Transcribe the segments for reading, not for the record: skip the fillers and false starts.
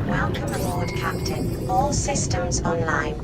Welcome aboard, Captain. All systems online.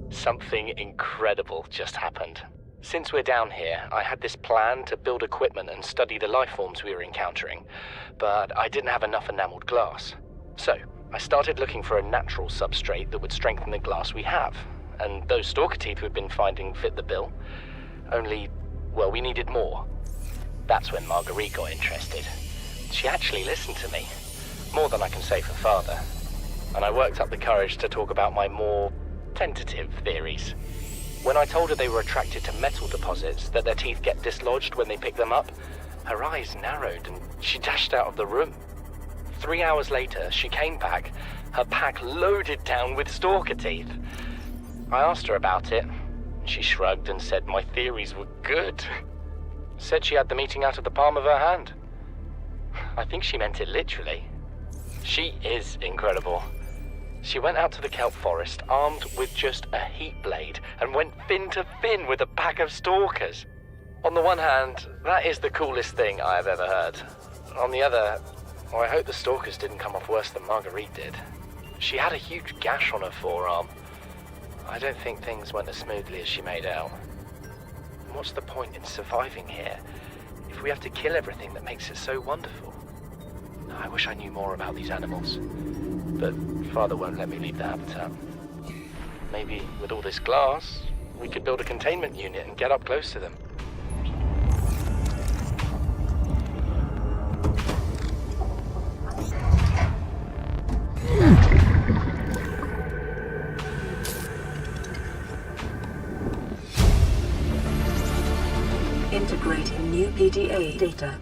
Something incredible just happened. Since we're down here, I had this plan to build equipment and study the life forms we were encountering, but I didn't have enough enameled glass. So, I started looking for a natural substrate that would strengthen the glass we have, and those stalker teeth we've been finding fit the bill. Only, well, we needed more. That's when Marguerite got interested. She actually listened to me, more than I can say for father, and I worked up the courage to talk about my more tentative theories. When I told her they were attracted to metal deposits, that their teeth get dislodged when they pick them up, her eyes narrowed and she dashed out of the room. 3 hours later, she came back, her pack loaded down with stalker teeth. I asked her about it. She shrugged and said my theories were good. Said she had the meeting out of the palm of her hand. I think she meant it literally. She is incredible. She went out to the kelp forest armed with just a heat blade and went fin to fin with a pack of stalkers. On the one hand, that is the coolest thing I have ever heard. On the other, well, I hope the stalkers didn't come off worse than Marguerite did. She had a huge gash on her forearm. I don't think things went as smoothly as she made out. What's the point in surviving here if we have to kill everything that makes it so wonderful? I wish I knew more about these animals, but Father won't let me leave the habitat. Maybe with all this glass, we could build a containment unit and get up close to them. Integrating new PDA data.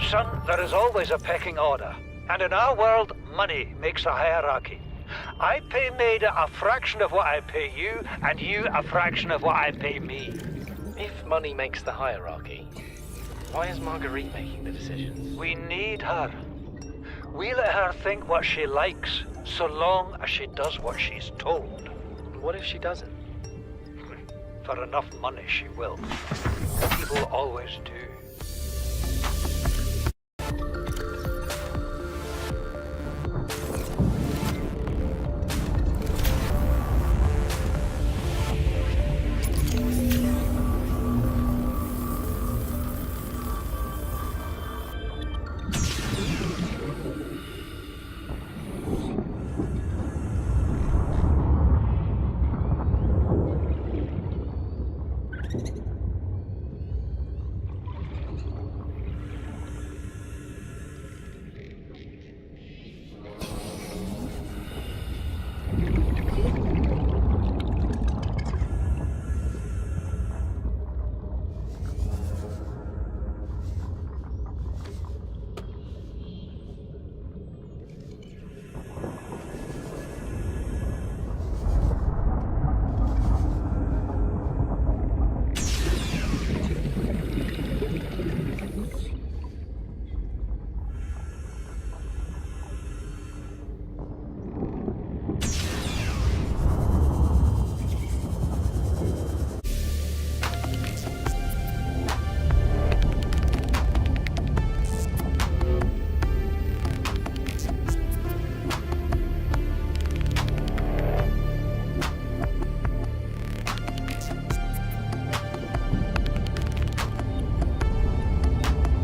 Son, there is always a pecking order. And in our world, money makes a hierarchy. I pay Maida a fraction of what I pay you, and you a fraction of what I pay me. If money makes the hierarchy, why is Marguerite making the decisions? We need her. We let her think what she likes, so long as she does what she's told. What if she doesn't? For enough money, she will. People always do.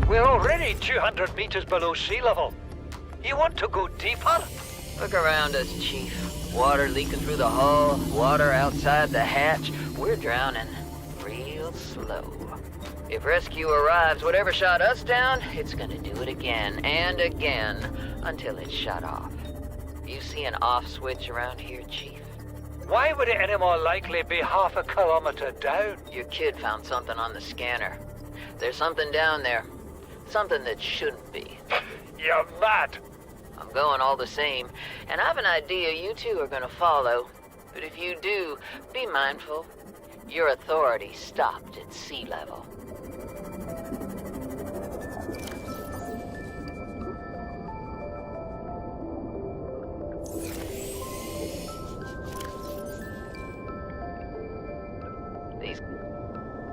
We're already 200 meters below sea level. You want to go deeper? Look around us, Chief. Water leaking through the hull, water outside the hatch. We're drowning real slow. If rescue arrives, whatever shot us down, it's gonna do it again and again until it's shut off. You see an off switch around here, Chief? Why would it any more likely be half a kilometer down? Your kid found something on the scanner. There's something down there. Something that shouldn't be. You're mad. I'm going all the same, and I've an idea you two are gonna follow. But if you do, be mindful. Your authority stopped at sea level.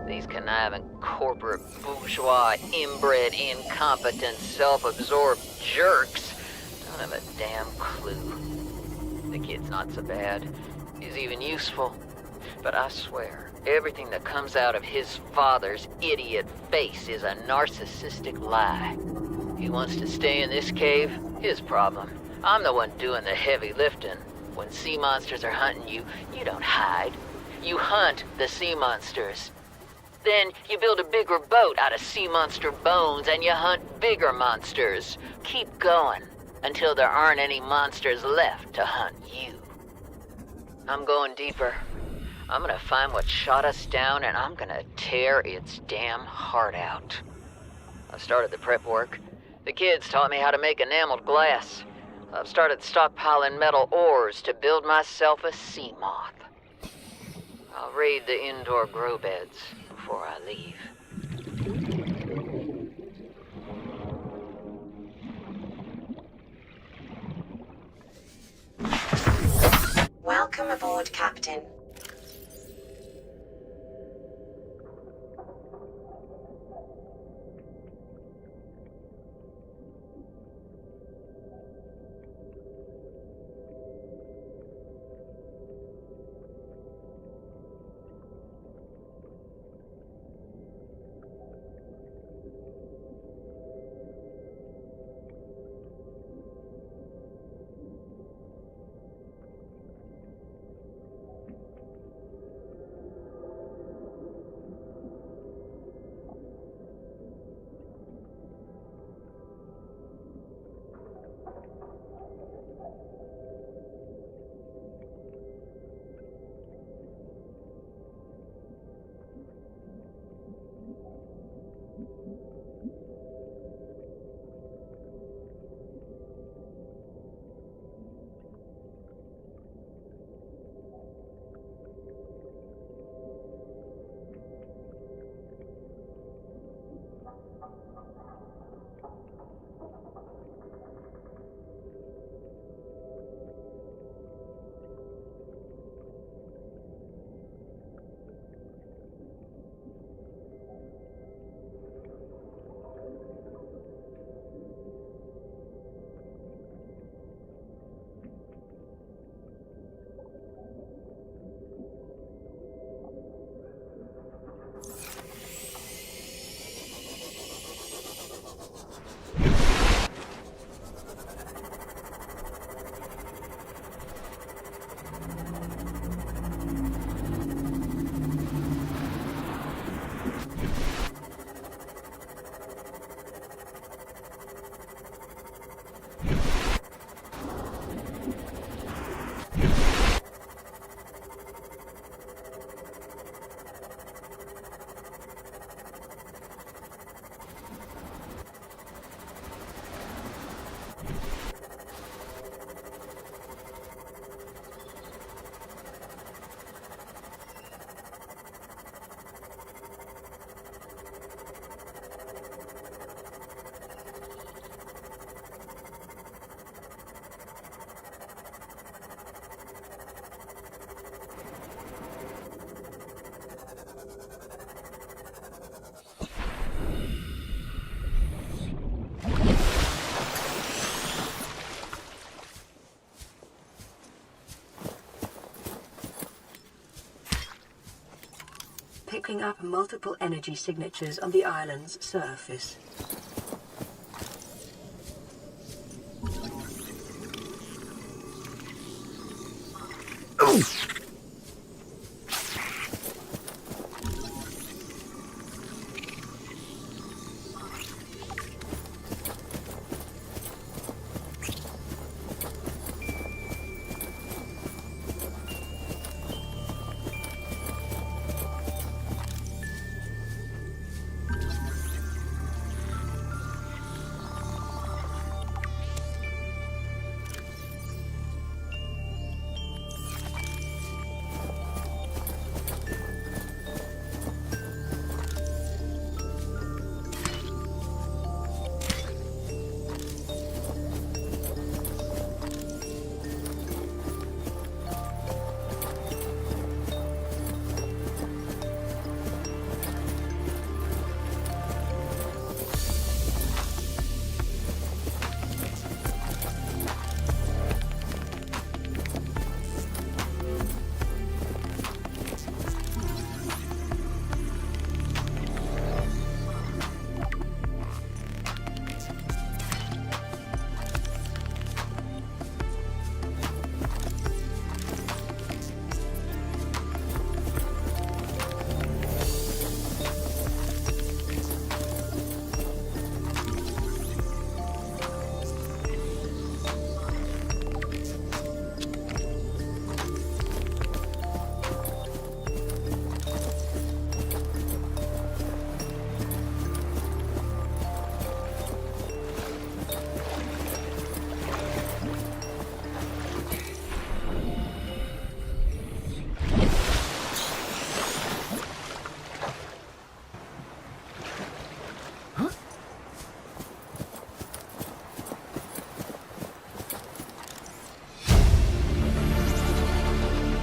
These conniving corporate bourgeois, inbred, incompetent, self-absorbed jerks don't have a damn clue. The kid's not so bad. He's even useful. But I swear, everything that comes out of his father's idiot face is a narcissistic lie. He wants to stay in this cave, his problem. I'm the one doing the heavy lifting. When sea monsters are hunting you, you don't hide. You hunt the sea monsters. Then you build a bigger boat out of sea monster bones and you hunt bigger monsters. Keep going until there aren't any monsters left to hunt you. I'm going deeper. I'm gonna find what shot us down and I'm gonna tear its damn heart out. I've started the prep work. The kids taught me how to make enameled glass. I've started stockpiling metal ores to build myself a sea moth. I'll raid the indoor grow beds before I leave. Welcome aboard, Captain. looking up multiple energy signatures on the island's surface.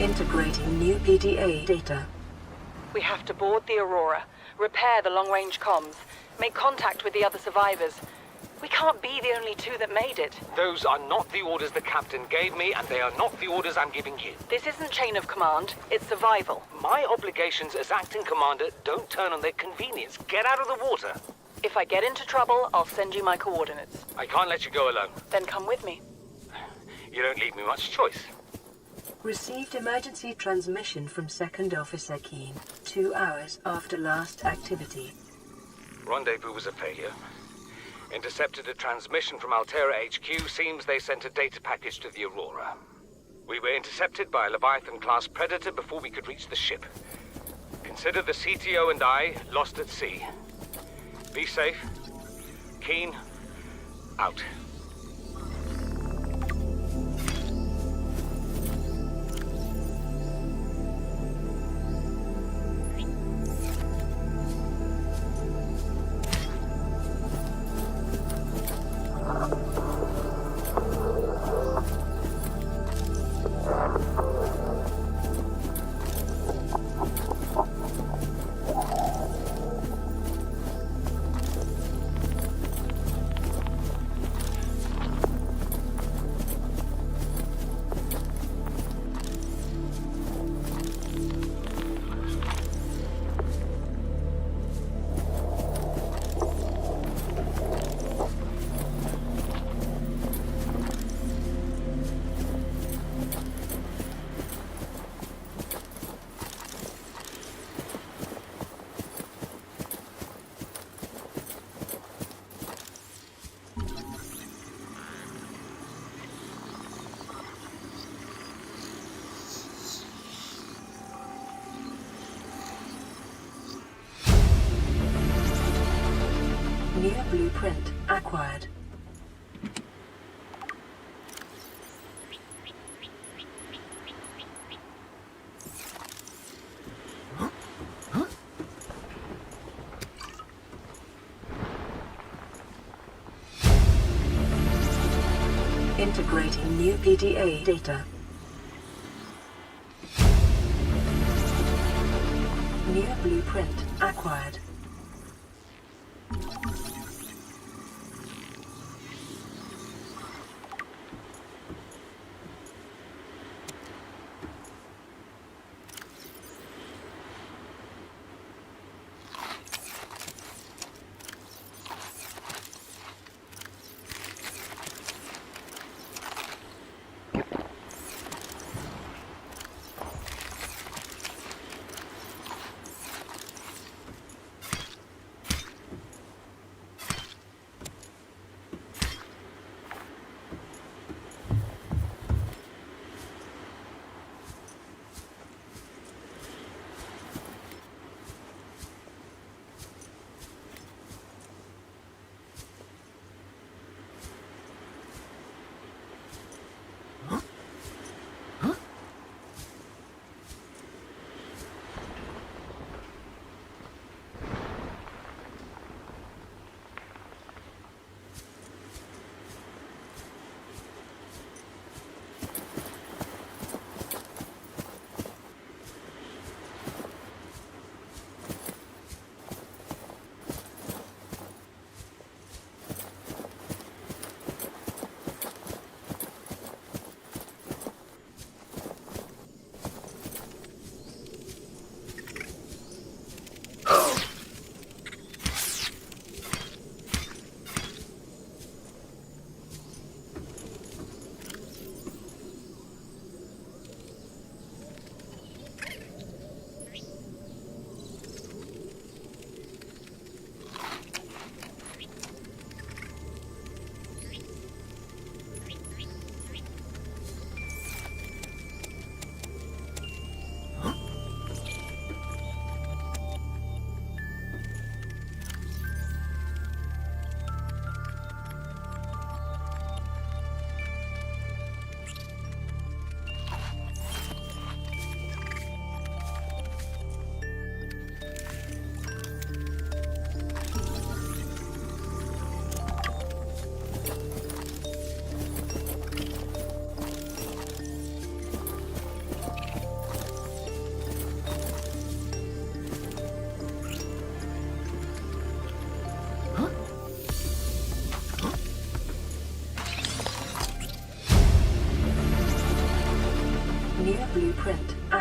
Integrating new PDA data. We have to board the Aurora, repair the long-range comms, make contact with the other survivors. We can't be the only two that made it. Those are not the orders the captain gave me, and they are not the orders I'm giving you. This isn't chain of command, it's survival. My obligations as acting commander don't turn on their convenience. Get out of the water. If I get into trouble, I'll send you my coordinates. I can't let you go alone. Then come with me. You don't leave me much choice. Received emergency transmission from Second Officer Keen, 2 hours after last activity. Rendezvous was a failure. Intercepted a transmission from Altera HQ. Seems they sent a data package to the Aurora. We were intercepted by a Leviathan-class predator before we could reach the ship. Consider the CTO and I lost at sea. Be safe. Keen, out. New blueprint acquired. Integrating new PDA data. New blueprint acquired.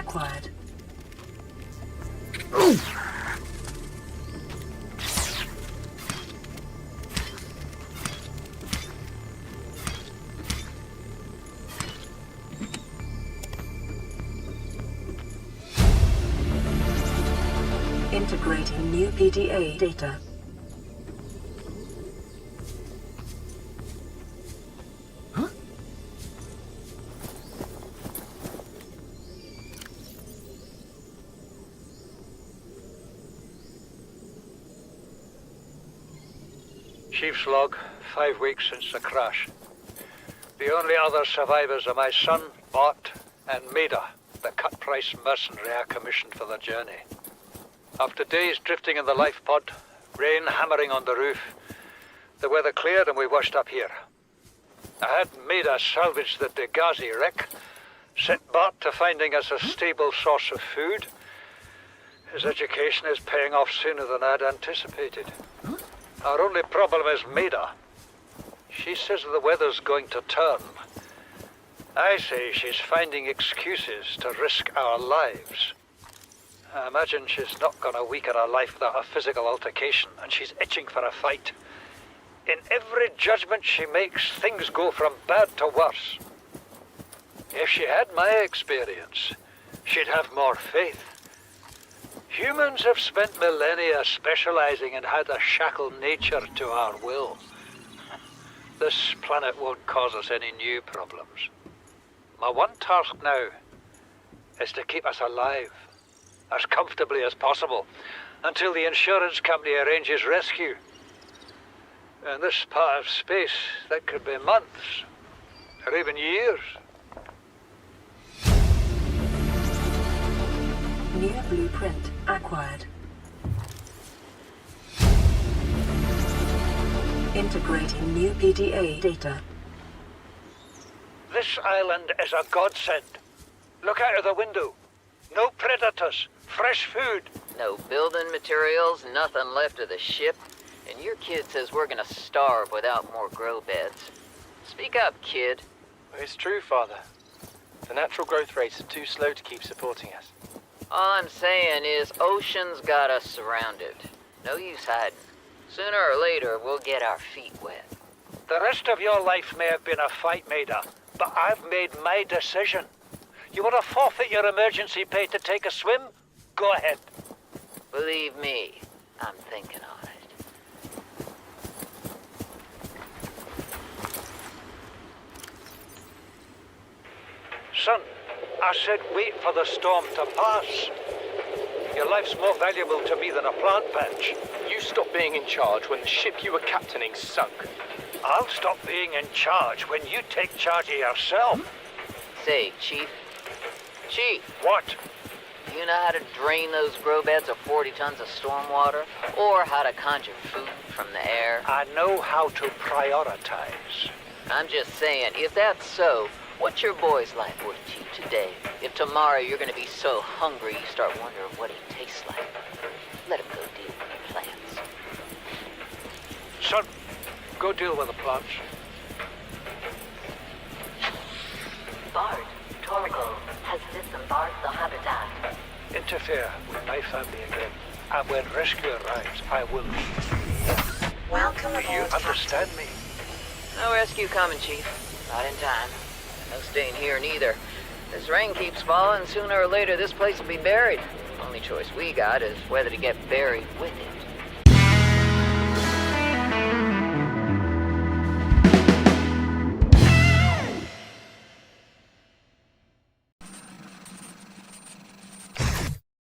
acquired. Integrating new PDA data. Chief's log, 5 weeks since the crash. The only other survivors are my son, Bart, and Maida, the cut-price mercenary I commissioned for the journey. After days drifting in the life pod, rain hammering on the roof, the weather cleared and we washed up here. I had Maida salvage the Degazi wreck, set Bart to finding us a stable source of food. His education is paying off sooner than I'd anticipated. Our only problem is Maida. She says the weather's going to turn. I say she's finding excuses to risk our lives. I imagine she's not going to weaken her life without a physical altercation, and she's itching for a fight. In every judgment she makes, things go from bad to worse. If she had my experience, she'd have more faith. Humans have spent millennia specializing in how to shackle nature to our will. This planet won't cause us any new problems. My one task now is to keep us alive, as comfortably as possible, until the insurance company arranges rescue. In this part of space, that could be months, or even years. New blueprint acquired. Integrating new PDA data. This island is a godsend. Look out of the window. No predators, fresh food. No building materials, nothing left of the ship. And your kid says we're gonna starve without more grow beds. Speak up, kid. It's true, Father. The natural growth rates are too slow to keep supporting us. All I'm saying is ocean's got us surrounded. No use hiding. Sooner or later, we'll get our feet wet. The rest of your life may have been a fight, Maida, but I've made my decision. You want to forfeit your emergency pay to take a swim? Go ahead. Believe me, I'm thinking on it. Son, I said wait for the storm to pass. Your life's more valuable to me than a plant patch. You stopped being in charge when the ship you were captaining sunk. I'll stop being in charge when you take charge of yourself. Say, Chief. Chief, What? do you know how to drain those grow beds of 40 tons of stormwater? Or how to conjure food from the air? I know how to prioritize. I'm just saying, if that's so, what's your boy's life worth to you today? If tomorrow you're gonna be so hungry you start wondering what he tastes like, let him go deal with the plants. Son, go deal with the plants. Bard, Torgo has disembarked the habitat. Interfere with my family again, and when rescue arrives, I will leave. Welcome Do you aboard, understand Captain. me? No rescue coming, Chief. Not in time. No staying here neither. This rain keeps falling, sooner or later this place will be buried. Only choice we got is whether to get buried with it.